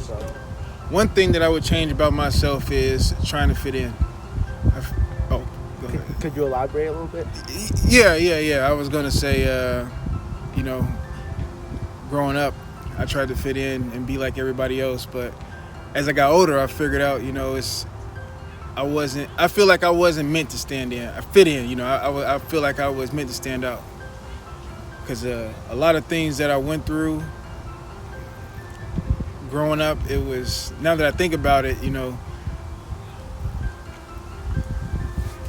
So, One thing that I would change about myself is trying to fit in. Oh, go ahead. could you elaborate a little bit? Yeah. I was gonna say, you know, growing up, I tried to fit in and be like everybody else, but as I got older, I figured out, I feel like I wasn't meant to stand in. I fit in, I feel like I was meant to stand out. Because a lot of things that I went through growing up, now that I think about it,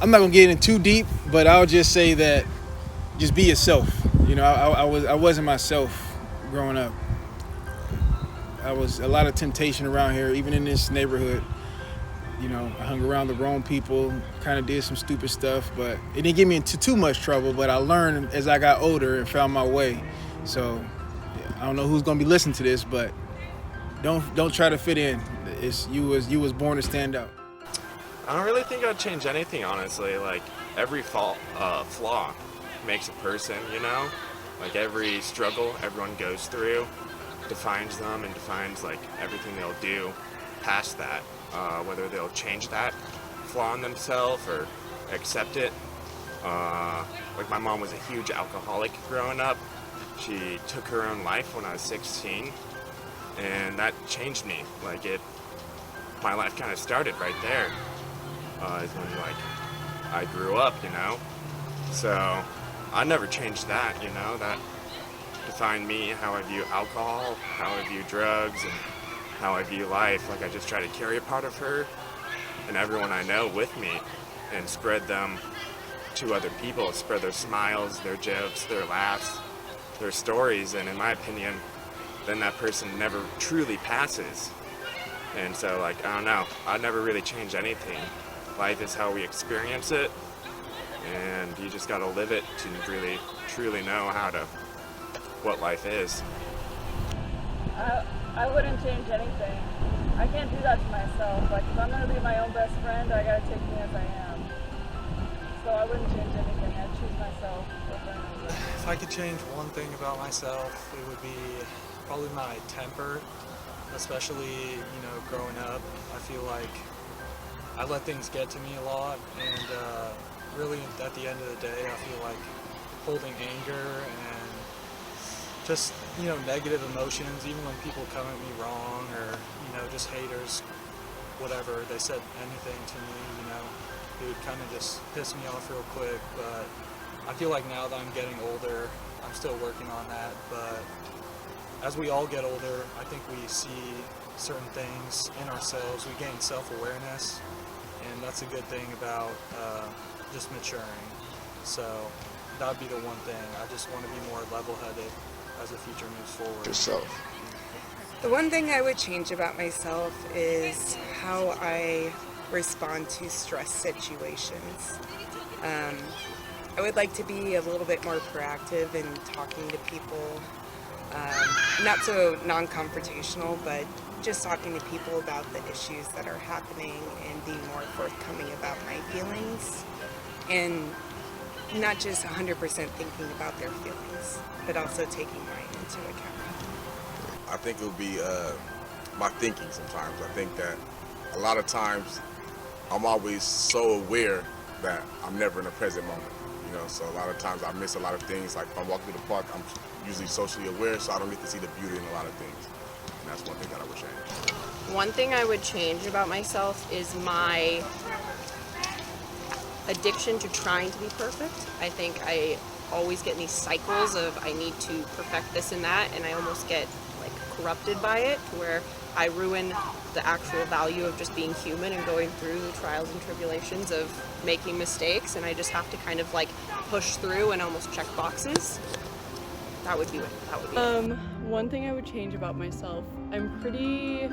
I'm not going to get in too deep, but I'll just say that just be yourself. I wasn't myself growing up. I was a lot of temptation around here, even in this neighborhood. I hung around the wrong people, kind of did some stupid stuff, but it didn't get me into too much trouble. But I learned as I got older and found my way. So I don't know who's gonna be listening to this, but don't try to fit in. You was born to stand out. I don't really think I'd change anything, honestly. Like, every flaw makes a person, Like, every struggle everyone goes through defines them and defines, like, everything they'll do past that. Whether they'll change that flaw in themselves or accept it. Like, my mom was a huge alcoholic growing up. She took her own life when I was 16, and that changed me. Like, my life kind of started right there. Is when, like, I grew up, So I never changed that, That defined me, how I view alcohol, how I view drugs, and how I view life. Like, I just try to carry a part of her and everyone I know with me and spread them to other people, spread their smiles, their jokes, their laughs, their stories, and in my opinion, then that person never truly passes. And so, like, I don't know, I'd never really change anything. Life is how we experience it, and you just gotta live it to really, truly know what life is. I wouldn't change anything. I can't do that to myself. Like, if I'm going to be my own best friend, I got to take me as I am. So I wouldn't change anything. I'd choose myself over anything. If I could change one thing about myself, it would be probably my temper, especially, growing up. I feel like I let things get to me a lot, and really at the end of the day, I feel like holding anger and just, negative emotions, even when people come at me wrong or, just haters, whatever, they said anything to me, it would kind of just piss me off real quick. But I feel like now that I'm getting older, I'm still working on that. But as we all get older, I think we see certain things in ourselves. We gain self-awareness, and that's a good thing about just maturing. So that would be the one thing. I just want to be more level-headed as the future moves forward. Yourself. The one thing I would change about myself is how I respond to stress situations. I would like to be a little bit more proactive in talking to people, not so non-confrontational, but just talking to people about the issues that are happening and being more forthcoming about my feelings, and not just 100% thinking about their feelings, but also taking mine into account. I think it would be my thinking sometimes. I think that a lot of times I'm always so aware that I'm never in the present moment. So a lot of times I miss a lot of things. Like, if I'm walking through the park, I'm usually socially aware, so I don't get to see the beauty in a lot of things. And that's one thing that I would change. One thing I would change about myself is my addiction to trying to be perfect. I think I always get in these cycles of I need to perfect this and that, and I almost get corrupted by it, to where I ruin the actual value of just being human and going through the trials and tribulations of making mistakes, and I just have to kind of push through and almost check boxes. That would be it. One thing I would change about myself, I'm pretty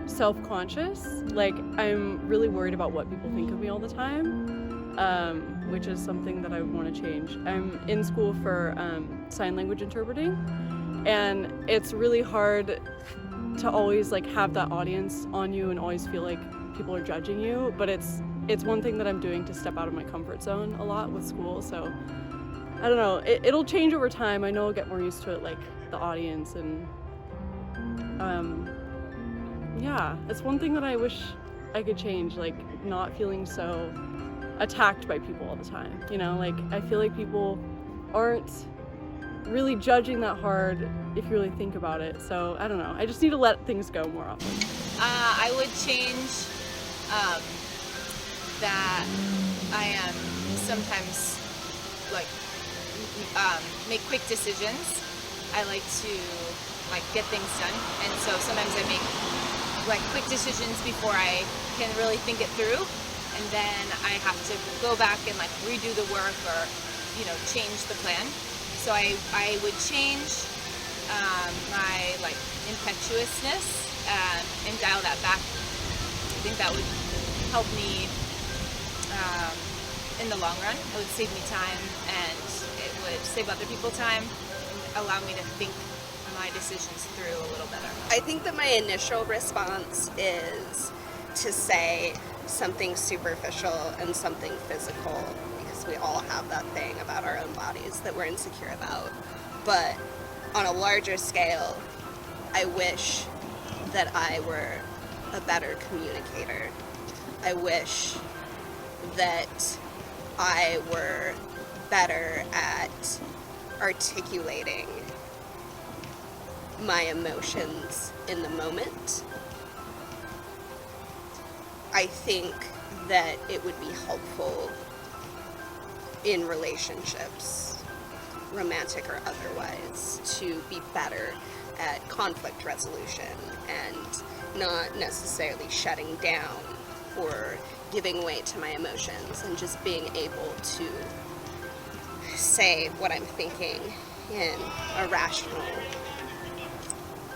self-conscious. I'm really worried about what people think of me all the time, which is something that I want to change. I'm in school for sign language interpreting, and it's really hard to always have that audience on you and always feel like people are judging you, but it's one thing that I'm doing to step out of my comfort zone a lot with school. So I don't know, it'll change over time. I know I'll get more used to it, the audience and Yeah, it's one thing that I wish I could change, like not feeling so attacked by people all the time. You know, like I feel like people aren't really judging that hard if you really think about it. So I don't know. I just need to let things go more often. I would change that I am sometimes like make quick decisions. I like to get things done, and so sometimes I make quick decisions before I can really think it through, and then I have to go back and redo the work or change the plan. So I would change my impetuousness and dial that back. I think that would help me in the long run. It would save me time, and it would save other people time and allow me to think my decisions through a little better. I think that my initial response is to say something superficial and something physical, because we all have that thing about our own bodies that we're insecure about. But on a larger scale, I wish that I were a better communicator. I wish that I were better at articulating my emotions in the moment. I think that it would be helpful in relationships, romantic or otherwise, to be better at conflict resolution and not necessarily shutting down or giving way to my emotions, and just being able to say what I'm thinking in a rational,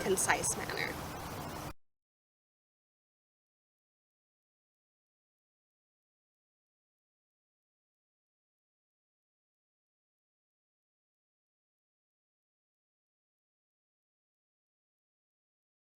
concise manner.